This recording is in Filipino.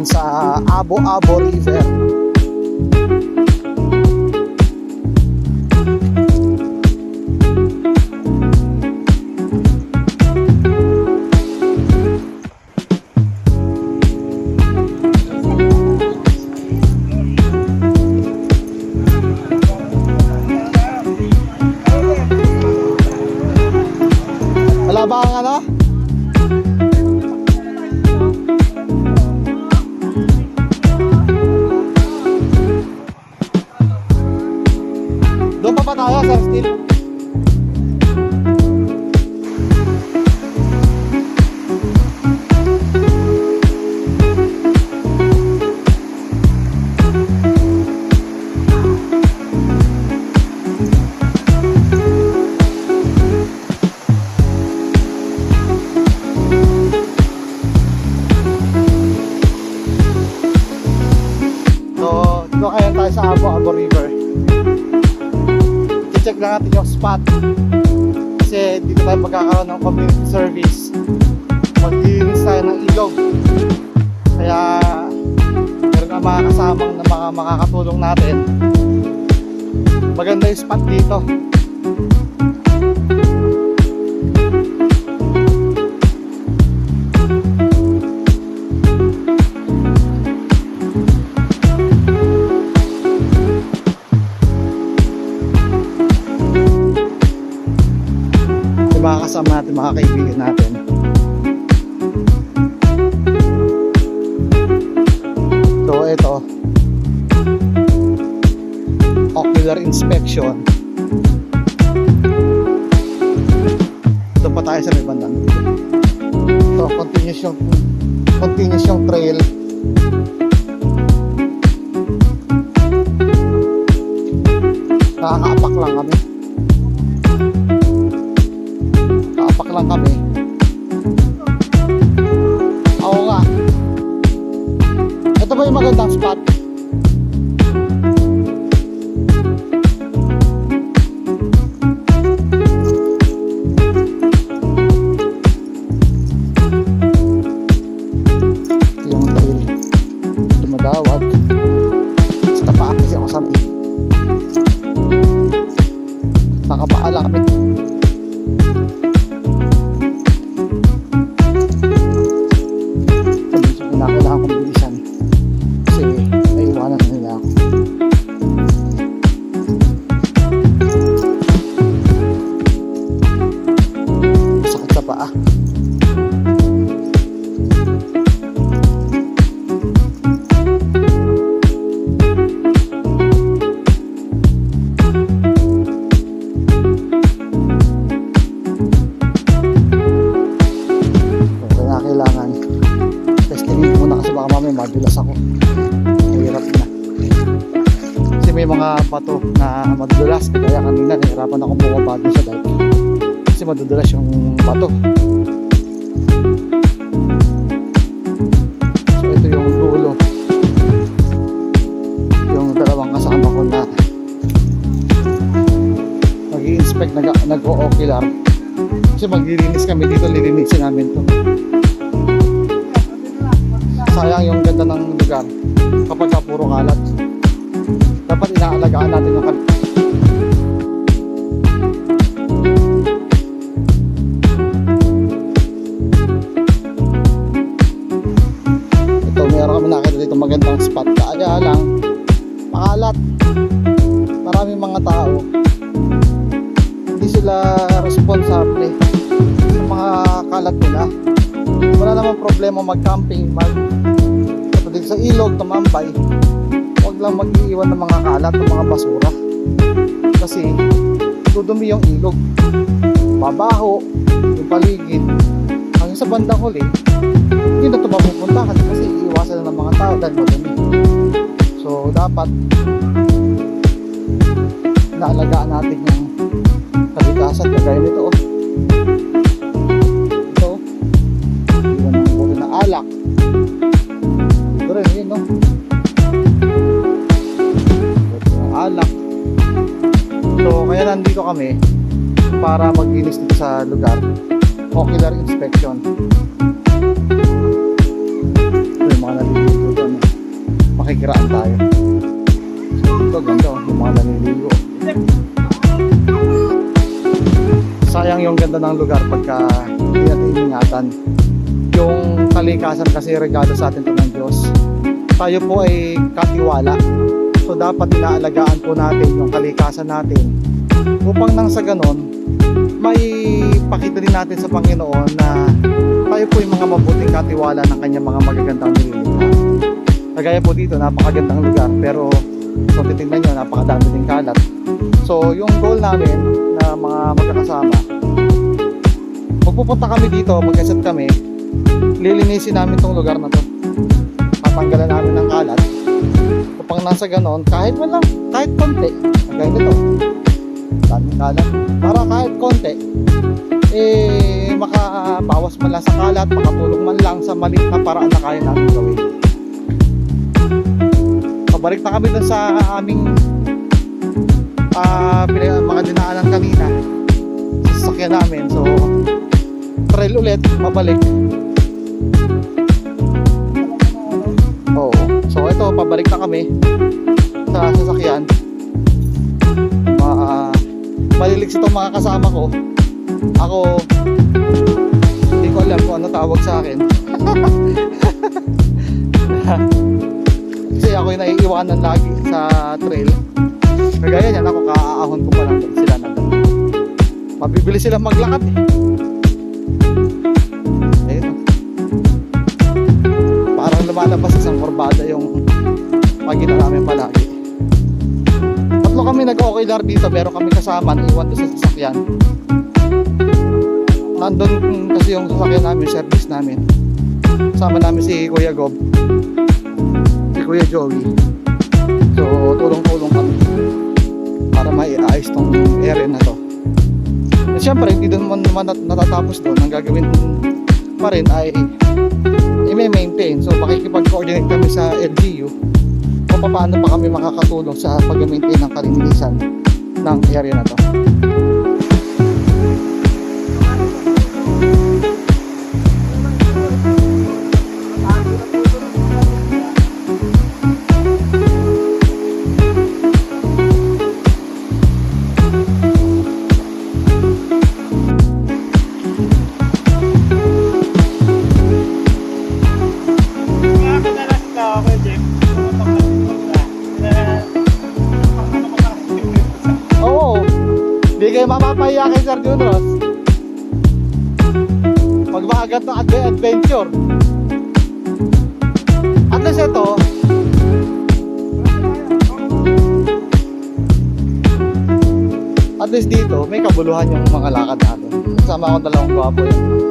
dyan sa Abo-Abo River. Wala ba ang ano? Doon pa ba tayo, Sir Steel? Doon kaya tayo sa Abo-Abo River. I-check lang natin yung spot kasi dito tayo magkakaroon ng community service. Maglilinis tayo ng ilog, kaya meron na mga kasamang na mga makakatulong natin. Maganda yung spot dito. Mga kasama natin, mga kaibigan natin. So ito, ocular inspection. Ito pa tayo sa may bandang. So continuous yung trail. Nakakaapak lang kami. Lang kami. Oo nga. Ito ba yung magandang spot? Ito yung trail. Dumadawag. Sa tapaan kasi ako sanay. Nakapaala kami. Kailangan kong bilisan kasi naiwanan na nila ako. Sakit sa paa. Kailangan testingin muna kasi baka mamaya madulas ako. Mahirap na kasi may mga bato na madulas, kaya kanina nahirapan ako bumaba doon sa dive kasi madudulas yung bato. So ito yung dulo, yung dalawang kasama ko na mag-i-inspect, nag-o-ocular kasi maglilinis kami dito, lilinisin namin to. Sayang yung ganda ng lugar kapag puro kalat. Dapat inaalagaan natin yung kalat. Ito, meron kami nakita dito magandang spot. Kaya lang makalat. Maraming mga tao, hindi sila responsable sa mga kalat nila. Wala namang problema mag-camping, dito sa ilog, tumambay. Huwag lang mag-iiwan ng mga kalat, ng mga basura kasi dudumi yung ilog, babaho yung paligid hanggang sa bandang huli. Hindi na ito mapupunta kasi iiwasan na ng mga tao dahil madumi. So dapat naalagaan natin yung kalikasan. Kagaya nito, ito, iwan ng buhay ng alak. Ito rin, yun, no? Ito yung alak. So kaya nandito kami para maglinis dito sa lugar. Ocular inspection. Ito yung mga naliligo. makikiraan tayo. So, ito ganda oh, yung mga naniligo. Sayang yung ganda ng lugar pagka hindi natin ingatan. Yung kalikasan kasi regalo sa atin ito ng Diyos. Tayo po ay katiwala. So dapat inaalagaan po natin yung kalikasan natin upang nang sa ganon may pakita din natin sa Panginoon na tayo po yung mga mabuting katiwala ng kanyang mga magagandang nililikha. Kagaya po dito, napakagandang lugar pero kung titignan nyo, napakadami ding kalat. So yung goal namin na mga magkakasama, magpupunta kami dito, mag-set kami, lilinisin namin tong lugar na to, tatanggalan namin ng kalat upang nasa ganon, kahit walang, kahit konti, kagaya nito, daming kalat, para kahit konti makabawas man lang sa kalat, makatulong man lang sa maliit na paraan na kaya namin gawin. Pabalik na kami dun sa aming mga dinaanan kanina sa sasakyan namin. So trail ulit, mabalik. Oo. So ito, pabalik na kami sa sasakyan. Malilig itong mga kasama ko. Ako, hindi ko alam kung ano tawag sa akin. Kasi ako yung naiiwanan lagi sa trail. Kagaya niyan, ako kaaahon ko pa lang sila na mabibili sila maglakad eh. Ayun. Parang lumalabas isang kurbada yung pagina namin palagi. Tatlo kami nag-okilar dito, pero kami kasama, iwan doon sa sasakyan. Nandun kasi yung sasakyan namin, service namin. Kasama namin si Kuya Gob, si Kuya Joey. So tulong-tulong kami para maiayos tong area na to. At syempre hindi doon naman natatapos doon. Ang gagawin pa rin ay i-maintain. So makikipag-coordinate kami sa LGU kung paano pa kami makakatulong sa pag-maintain ng kalinisan ng area na to. Hindi kayo mapapahiya kay Sir Junros pag maagat ng adventure. At least ito, at least dito may kabuluhan yung mga lakad natin. Kasama akong dalawang gwapo yun.